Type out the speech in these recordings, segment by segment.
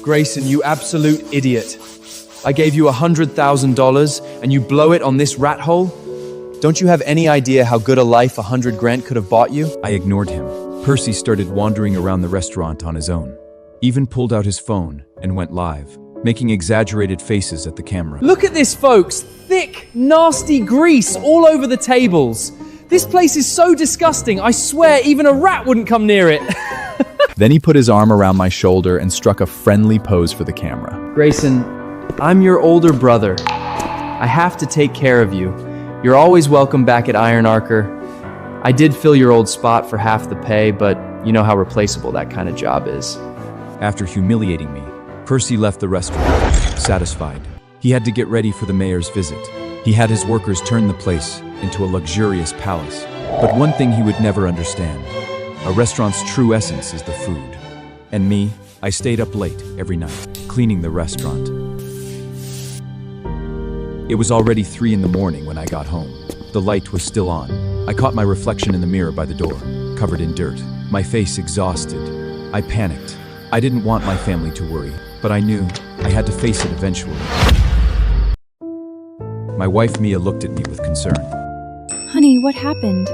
Grayson, you absolute idiot. I gave you $100,000 and you blow it on this rat hole? Don't you have any idea how good a life 100 grand could have bought you? I ignored him. Percy started wandering around the restaurant on his own. Even pulled out his phone and went live, making exaggerated faces at the camera. Look at this, folks. Thick, nasty grease all over the tables. This place is so disgusting. I swear even a rat wouldn't come near it. Then he put his arm around my shoulder and struck a friendly pose for the camera. Grayson, I'm your older brother. I have to take care of you. You're always welcome back at Iron Archer. I did fill your old spot for half the pay, but you know how replaceable that kind of job is. After humiliating me, Percy left the restaurant, satisfied. He had to get ready for the mayor's visit. He had his workers turn the place into a luxurious palace. But one thing he would never understand: a restaurant's true essence is the food. And me, I stayed up late every night, cleaning the restaurant. It was already 3 in the morning when I got home. The light was still on. I caught my reflection in the mirror by the door, covered in dirt, my face exhausted. I panicked. I didn't want my family to worry, but I knew I had to face it eventually. My wife Mia looked at me with concern. Honey, what happened?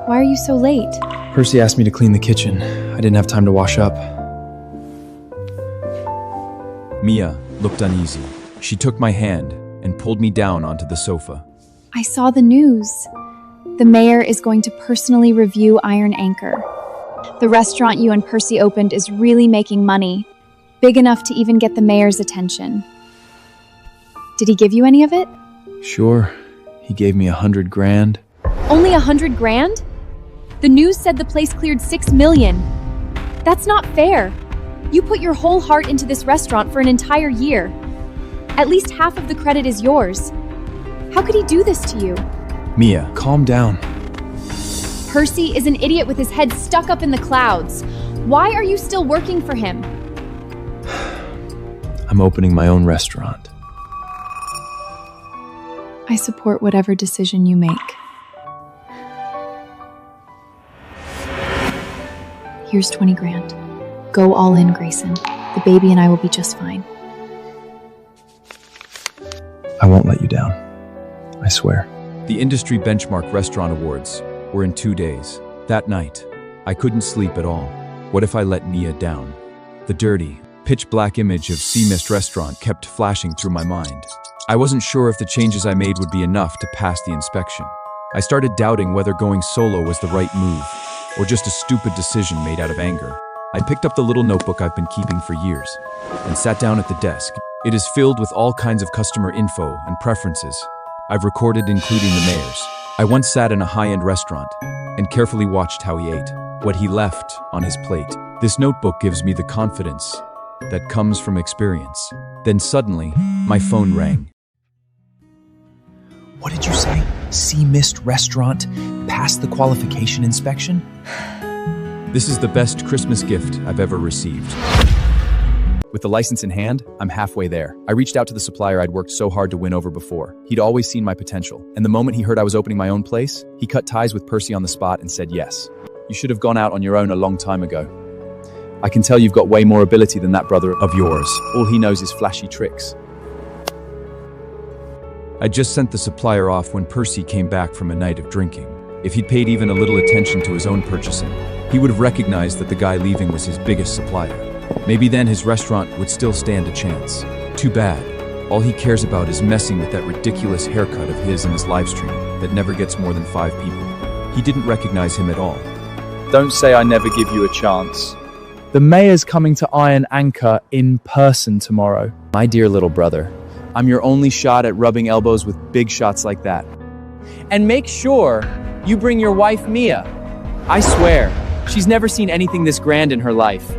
Why are you so late? Percy asked me to clean the kitchen. I didn't have time to wash up. Mia looked uneasy. She took my hand and pulled me down onto the sofa. I saw the news. The mayor is going to personally review Iron Anchor. The restaurant you and Percy opened is really making money, big enough to even get the mayor's attention. Did he give you any of it? Sure. He gave me 100 grand. Only 100 grand? The news said the place cleared 6 million. That's not fair. You put your whole heart into this restaurant for an entire year. At least half of the credit is yours. How could he do this to you? Mia, calm down. Percy is an idiot with his head stuck up in the clouds. Why are you still working for him? I'm opening my own restaurant. I support whatever decision you make. Here's 20 grand. Go all in, Grayson. The baby and I will be just fine. I won't let you down. I swear. The industry benchmark restaurant awards were in 2 days. That night, I couldn't sleep at all. What if I let Mia down? The dirty, pitch-black image of Sea Mist restaurant kept flashing through my mind. I wasn't sure if the changes I made would be enough to pass the inspection. I started doubting whether going solo was the right move, or just a stupid decision made out of anger. I picked up the little notebook I've been keeping for years, and sat down at the desk. It is filled with all kinds of customer info and preferences I've recorded, including the mayor's. I once sat in a high-end restaurant and carefully watched how he ate, what he left on his plate. This notebook gives me the confidence that comes from experience. Then suddenly, my phone rang. What did you say? Sea Mist restaurant passed the qualification inspection? This is the best Christmas gift I've ever received. With the license in hand, I'm halfway there. I reached out to the supplier I'd worked so hard to win over before. He'd always seen my potential, and the moment he heard I was opening my own place, he cut ties with Percy on the spot and said yes. You should have gone out on your own a long time ago. I can tell you've got way more ability than that brother of yours. All he knows is flashy tricks. I just sent the supplier off when Percy came back from a night of drinking. If he'd paid even a little attention to his own purchasing, he would have recognized that the guy leaving was his biggest supplier. Maybe then his restaurant would still stand a chance. Too bad. All he cares about is messing with that ridiculous haircut of his in his live stream that never gets more than 5 people. He didn't recognize him at all. Don't say I never give you a chance. The mayor's coming to Iron Anchor in person tomorrow. My dear little brother, I'm your only shot at rubbing elbows with big shots like that. And make sure you bring your wife, Mia. I swear, she's never seen anything this grand in her life.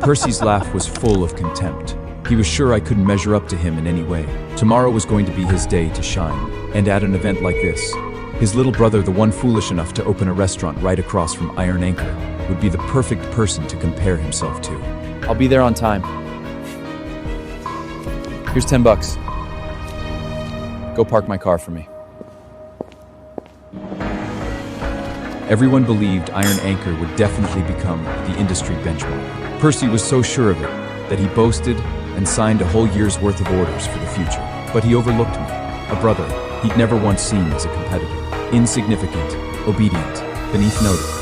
Percy's laugh was full of contempt. He was sure I couldn't measure up to him in any way. Tomorrow was going to be his day to shine. And at an event like this, his little brother, the one foolish enough to open a restaurant right across from Iron Anchor, would be the perfect person to compare himself to. I'll be there on time. Here's $10. Go park my car for me. Everyone believed Iron Anchor would definitely become the industry benchmark. Percy was so sure of it that he boasted and signed a whole year's worth of orders for the future. But he overlooked me, a brother he'd never once seen as a competitor. Insignificant, obedient, beneath notice.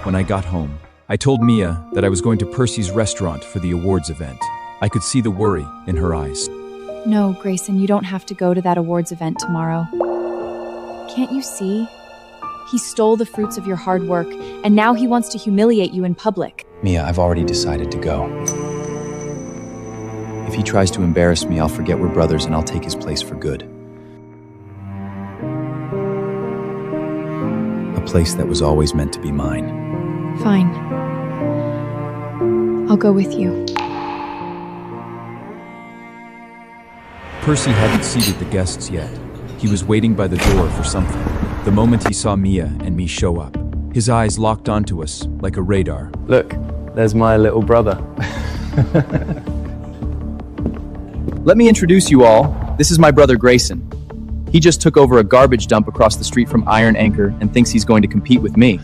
When I got home, I told Mia that I was going to Percy's restaurant for the awards event. I could see the worry in her eyes. No, Grayson, you don't have to go to that awards event tomorrow. Can't you see? He stole the fruits of your hard work, and now he wants to humiliate you in public. Mia, I've already decided to go. If he tries to embarrass me, I'll forget we're brothers and I'll take his place for good. A place that was always meant to be mine. Fine. I'll go with you. Percy hadn't seated the guests yet. He was waiting by the door for something. The moment he saw Mia and me show up, his eyes locked onto us like a radar. Look, there's my little brother. Let me introduce you all. This is my brother Grayson. He just took over a garbage dump across the street from Iron Anchor and thinks he's going to compete with me.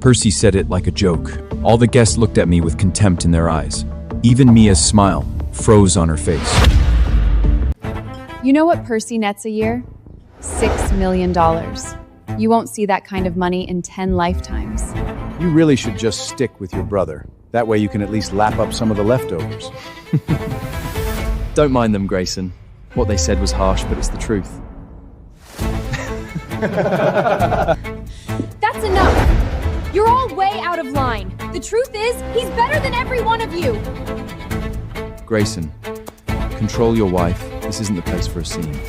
Percy said it like a joke. All the guests looked at me with contempt in their eyes. Even Mia's smile froze on her face. You know what Percy nets a year? $6 million. You won't see that kind of money in 10 lifetimes. You really should just stick with your brother. That way you can at least lap up some of the leftovers. Don't mind them, Grayson. What they said was harsh, but it's the truth. That's enough! You're all way out of line. The truth is, he's better than every one of you! Grayson, control your wife. This isn't the place for a scene.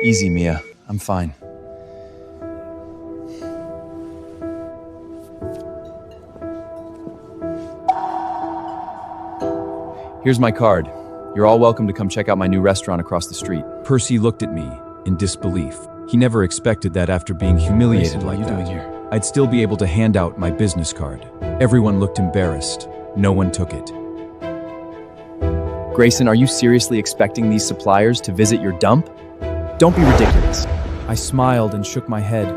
Easy, Mia. I'm fine. Here's my card. You're all welcome to come check out my new restaurant across the street. Percy looked at me in disbelief. He never expected that after being humiliated Grayson, like what are you that, doing here? I'd still be able to hand out my business card. Everyone looked embarrassed. No one took it. Grayson, are you seriously expecting these suppliers to visit your dump? Don't be ridiculous. I smiled and shook my head.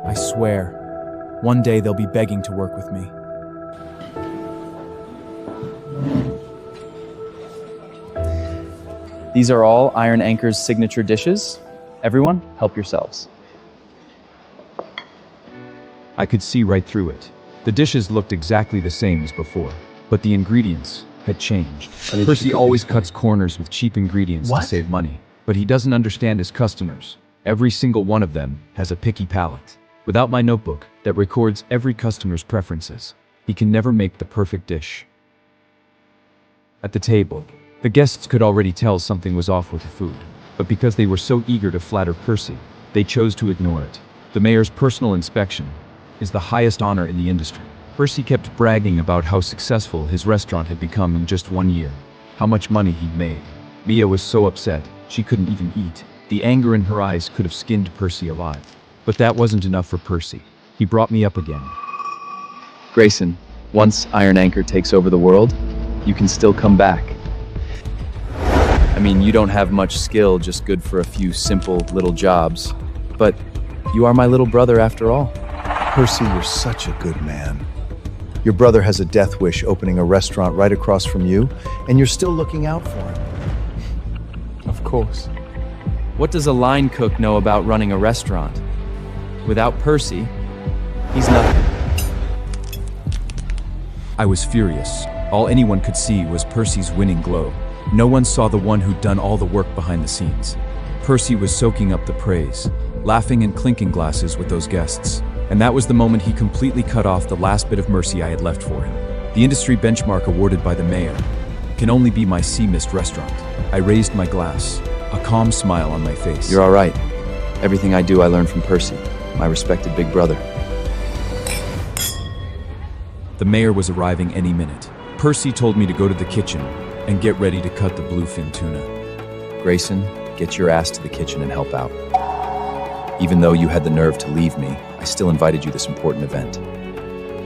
I swear, one day they'll be begging to work with me. These are all Iron Anchor's signature dishes. Everyone, help yourselves. I could see right through it. The dishes looked exactly the same as before, but the ingredients had changed. Percy always cuts corners with cheap ingredients to save money, but he doesn't understand his customers. Every single one of them has a picky palate. Without my notebook that records every customer's preferences, he can never make the perfect dish. At the table, the guests could already tell something was off with the food, but because they were so eager to flatter Percy, they chose to ignore it. The mayor's personal inspection is the highest honor in the industry. Percy kept bragging about how successful his restaurant had become in just 1 year, how much money he'd made. Mia was so upset, she couldn't even eat. The anger in her eyes could have skinned Percy alive. But that wasn't enough for Percy. He brought me up again. Grayson, once Iron Anchor takes over the world, you can still come back. I mean, you don't have much skill, just good for a few simple little jobs. But you are my little brother after all. Percy, you're such a good man. Your brother has a death wish opening a restaurant right across from you, and you're still looking out for him. Of course. What does a line cook know about running a restaurant? Without Percy, he's nothing. I was furious. All anyone could see was Percy's winning glow. No one saw the one who'd done all the work behind the scenes. Percy was soaking up the praise, laughing and clinking glasses with those guests. And that was the moment he completely cut off the last bit of mercy I had left for him. The industry benchmark awarded by the mayor can only be my Sea Mist restaurant. I raised my glass, a calm smile on my face. You're all right. Everything I do, I learned from Percy, my respected big brother. The mayor was arriving any minute. Percy told me to go to the kitchen and get ready to cut the bluefin tuna. Grayson, get your ass to the kitchen and help out. Even though you had the nerve to leave me, I still invited you to this important event.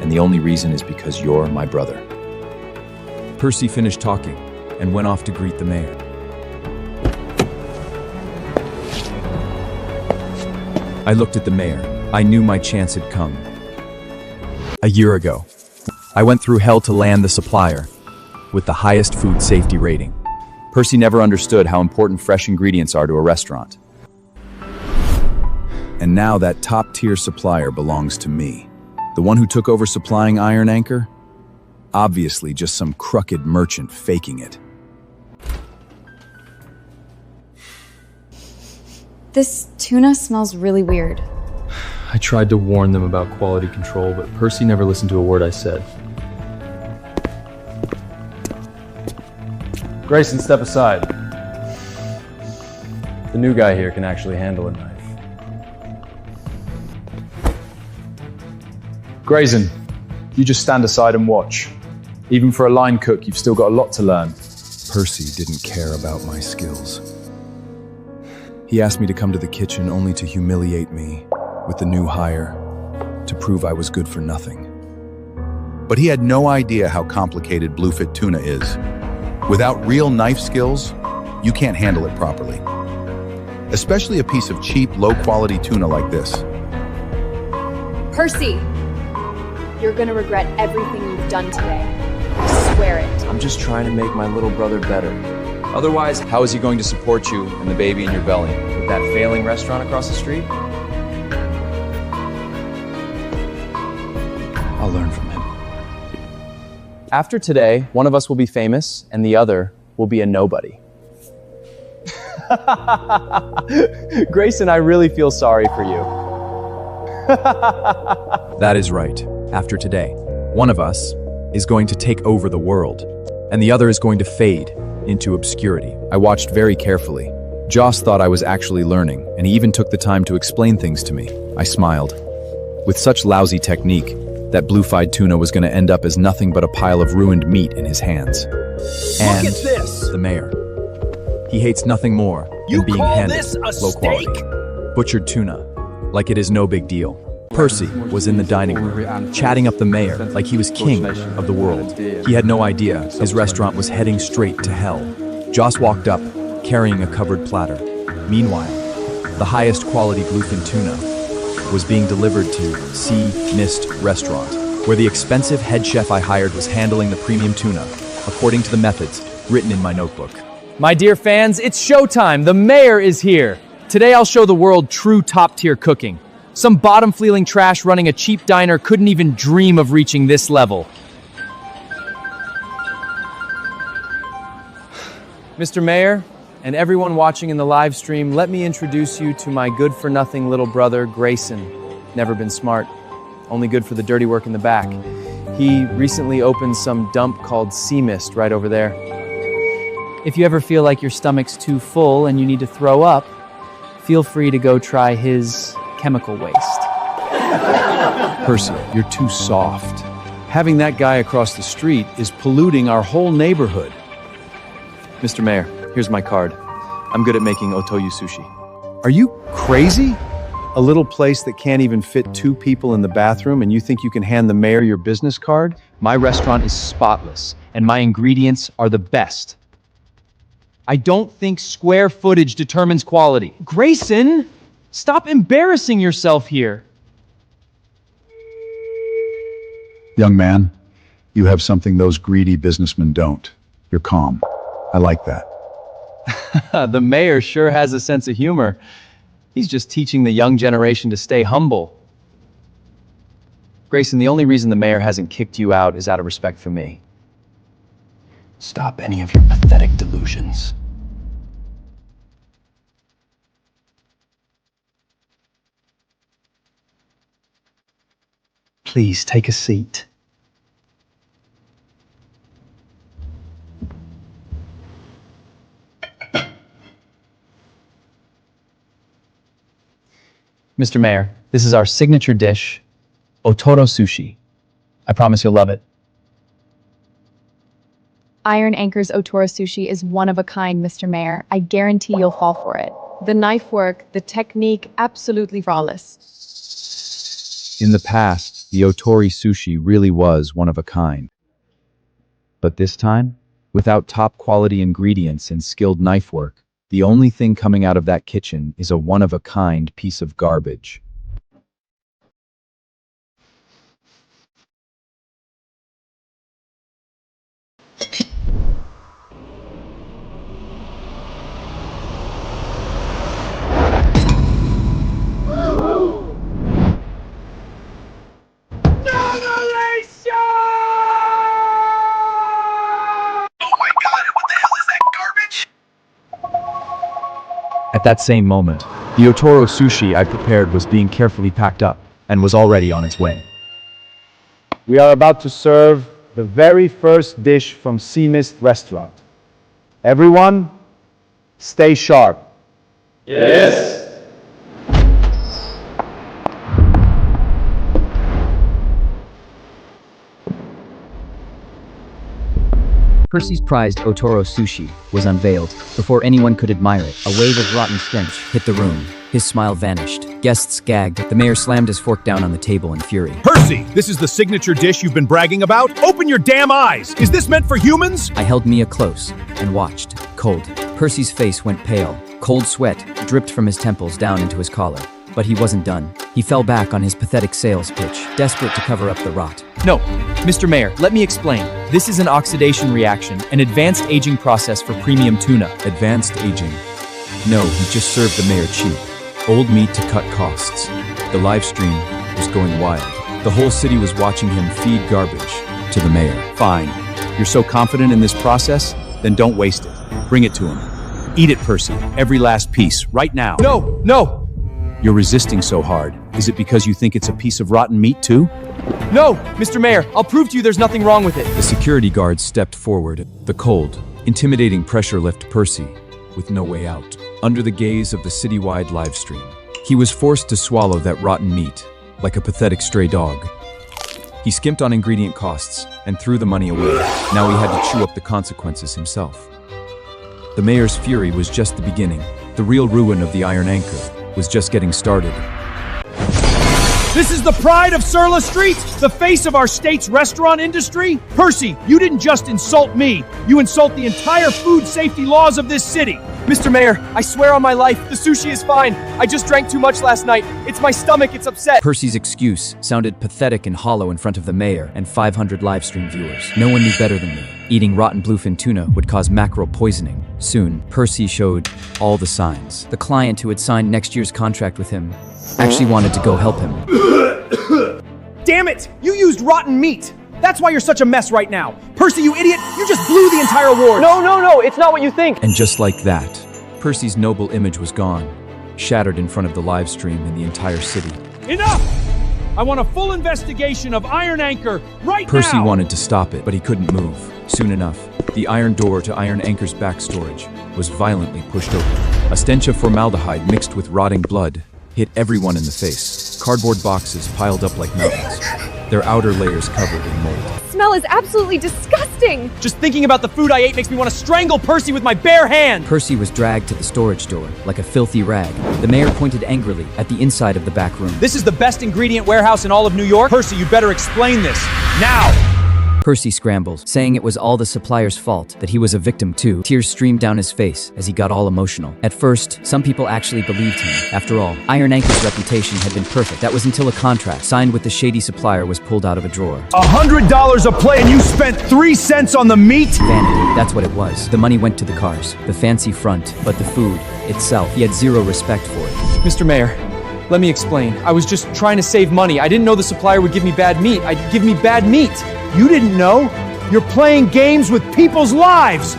And the only reason is because you're my brother. Percy finished talking and went off to greet the mayor. I looked at the mayor. I knew my chance had come. A year ago, I went through hell to land the supplier with the highest food safety rating. Percy never understood how important fresh ingredients are to a restaurant. And now that top-tier supplier belongs to me. The one who took over supplying Iron Anchor? Obviously just some crooked merchant faking it. This tuna smells really weird. I tried to warn them about quality control, but Percy never listened to a word I said. Grayson, step aside. The new guy here can actually handle a knife. Grayson, you just stand aside and watch. Even for a line cook, you've still got a lot to learn. Percy didn't care about my skills. He asked me to come to the kitchen only to humiliate me with the new hire, to prove I was good for nothing. But he had no idea how complicated bluefin tuna is. Without real knife skills, you can't handle it properly. Especially a piece of cheap, low-quality tuna like this. Percy! You're gonna regret everything you've done today. I swear it. I'm just trying to make my little brother better. Otherwise, how is he going to support you and the baby in your belly? With that failing restaurant across the street? I'll learn from him. After today, one of us will be famous and the other will be a nobody. Grayson, I really feel sorry for you. That is right. After today, one of us is going to take over the world, and the other is going to fade into obscurity. I watched very carefully. Joss thought I was actually learning, and he even took the time to explain things to me. I smiled. With such lousy technique, that blue-fide tuna was going to end up as nothing but a pile of ruined meat in his hands. And the mayor. He hates nothing more than being handed low quality, butchered tuna, like it is no big deal. Percy was in the dining room, chatting up the mayor like he was king of the world. He had no idea his restaurant was heading straight to hell. Joss walked up, carrying a covered platter. Meanwhile, the highest quality bluefin tuna was being delivered to Sea Mist Restaurant, where the expensive head chef I hired was handling the premium tuna, according to the methods written in my notebook. My dear fans, it's showtime. The mayor is here. Today I'll show the world true top-tier cooking. Some bottom-feeling trash running a cheap diner couldn't even dream of reaching this level. Mr. Mayor, and everyone watching in the live stream, let me introduce you to my good-for-nothing little brother, Grayson. Never been smart, only good for the dirty work in the back. He recently opened some dump called Sea Mist right over there. If you ever feel like your stomach's too full and you need to throw up, feel free to go try his chemical waste. Percy, you're too soft. Having that guy across the street is polluting our whole neighborhood. Mr. Mayor, here's my card. I'm good at making otoyu sushi. Are you crazy? A little place that can't even fit 2 people in the bathroom and you think you can hand the mayor your business card? My restaurant is spotless, and my ingredients are the best. I don't think square footage determines quality. Grayson, stop embarrassing yourself here. Young man, you have something those greedy businessmen don't. You're calm. I like that. The mayor sure has a sense of humor. He's just teaching the young generation to stay humble. Grayson, the only reason the mayor hasn't kicked you out is out of respect for me. Stop any of your pathetic delusions. Please take a seat. Mr. Mayor, this is our signature dish, otoro sushi. I promise you'll love it. Iron Anchor's Otoro Sushi is one of a kind, Mr. Mayor. I guarantee you'll fall for it. The knife work, the technique, absolutely flawless. In the past, the Otori sushi really was one of a kind. But this time, without top quality ingredients and skilled knife work, the only thing coming out of that kitchen is a one-of-a-kind piece of garbage. At that same moment, the Otoro sushi I prepared was being carefully packed up and was already on its way. We are about to serve the very first dish from Sea Mist Restaurant. Everyone, stay sharp. Percy's prized Otoro sushi was unveiled. Before anyone could admire it, a wave of rotten stench hit the room. His smile vanished. Guests gagged. The mayor slammed his fork down on the table in fury. Percy, this is the signature dish you've been bragging about? Open your damn eyes! Is this meant for humans? I held Mia close and watched, cold. Percy's face went pale. Cold sweat dripped from his temples down into his collar. But he wasn't done. He fell back on his pathetic sales pitch, desperate to cover up the rot. No, Mr. Mayor, let me explain. This is an oxidation reaction, an advanced aging process for premium tuna. Advanced aging. No, he just served the mayor cheap. Old meat to cut costs. The live stream was going wild. The whole city was watching him feed garbage to the mayor. Fine. You're so confident in this process? Then don't waste it. Bring it to him. Eat it, Percy. Every last piece, right now. No, no, You're resisting so hard. Is it because you think it's a piece of rotten meat too? no, Mr. Mayor, I'll prove to you there's nothing wrong with it. The security guards stepped forward. The cold, intimidating pressure left Percy with no way out. Under the gaze of the citywide live stream, he was forced to swallow that rotten meat like a pathetic stray dog. He skimped on ingredient costs and threw the money away. Now he had to chew up the consequences himself. The mayor's fury was just the beginning. The real ruin of the Iron Anchor was just getting started. This is the pride of Surla Street, the face of our state's restaurant industry. Percy, you didn't just insult me, you insult the entire food safety laws of this city. Mr. Mayor, I swear on my life, the sushi is fine. I just drank too much last night. It's my stomach, it's upset. Percy's excuse sounded pathetic and hollow in front of the mayor and 500 live stream viewers. No one knew better than me. Eating rotten bluefin tuna would cause mackerel poisoning. Soon, Percy showed all the signs. The client who had signed next year's contract with him actually wanted to go help him. Damn it! You used rotten meat! That's why you're such a mess right now. Percy, you idiot! You just blew the entire award! No, it's not what you think. And just like that, Percy's noble image was gone, shattered in front of the live stream and the entire city. Enough! I want a full investigation of Iron Anchor right now! Percy wanted to stop it, but he couldn't move. Soon enough, the iron door to Iron Anchor's back storage was violently pushed open. A stench of formaldehyde mixed with rotting blood hit everyone in the face. Cardboard boxes piled up like mountains, their outer layers covered in mold. Smell is absolutely disgusting. Just thinking about the food I ate makes me want to strangle Percy with my bare hand. Percy was dragged to the storage door like a filthy rag. The mayor pointed angrily at the inside of the back room. This is the best ingredient warehouse in all of New York. Percy, you better explain this, now! Percy scrambled, saying it was all the supplier's fault, that he was a victim too. Tears streamed down his face as he got all emotional. At first, some people actually believed him. After all, Iron Anchor's reputation had been perfect. That was until a contract signed with the shady supplier was pulled out of a drawer. $100 a plate and you spent 3 cents on the meat? Vanity, that's what it was. The money went to the cars, the fancy front, but the food itself, he had zero respect for it. Mr. Mayor, let me explain. I was just trying to save money. I didn't know the supplier would give me bad meat. I'd give me bad meat. You didn't know? You're playing games with people's lives!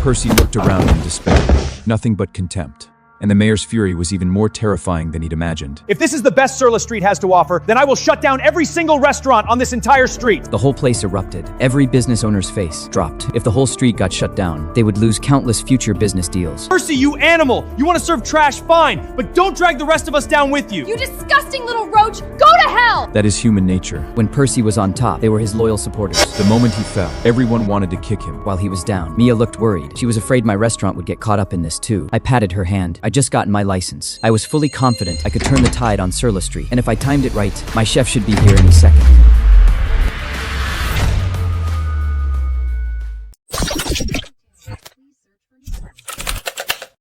Percy looked around in despair. Nothing but contempt. And the mayor's fury was even more terrifying than he'd imagined. If this is the best Surla Street has to offer, then I will shut down every single restaurant on this entire street! The whole place erupted. Every business owner's face dropped. If the whole street got shut down, they would lose countless future business deals. Percy, you animal! You want to serve trash, fine, but don't drag the rest of us down with you! You disgusting little roach! Go to hell! That is human nature. When Percy was on top, they were his loyal supporters. The moment he fell, everyone wanted to kick him. While he was down, Mia looked worried. She was afraid my restaurant would get caught up in this too. I patted her hand. I'd just gotten my license. I was fully confident I could turn the tide on Surla Street, and if I timed it right, my chef should be here any second.